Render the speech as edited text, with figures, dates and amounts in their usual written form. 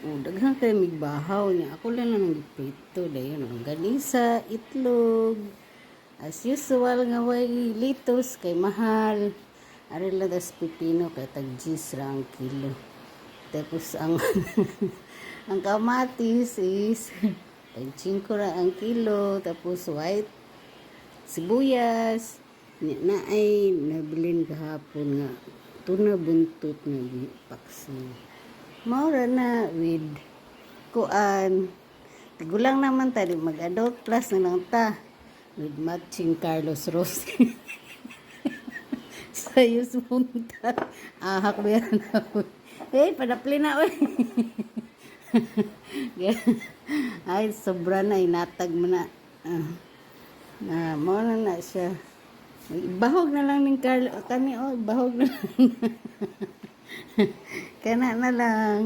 Daghan kayo migbahaw niya. Ako lang nang giprito dayon longganisa, itlog. As usual nga way litos kay mahal. Ari lang das pipino kay tag 10 ra ang kilo. Tapos ang ang kamatis is tag 5 ra ang kilo. Tapos white sibuyas na ay nabilin kahapon nga tuna buntot nga paksi. Maura na with kuan. Tigulang naman tadi mag-adult plus na lang ta with matching Carlos Rossi. Sayos punta. Ahak ba yan ako? Padapli na oy. Ay, sobra na. Inatag mo na. Mo na siya. Bahog na lang ng Carlo. Kani, bahog na lang. Kana na lang.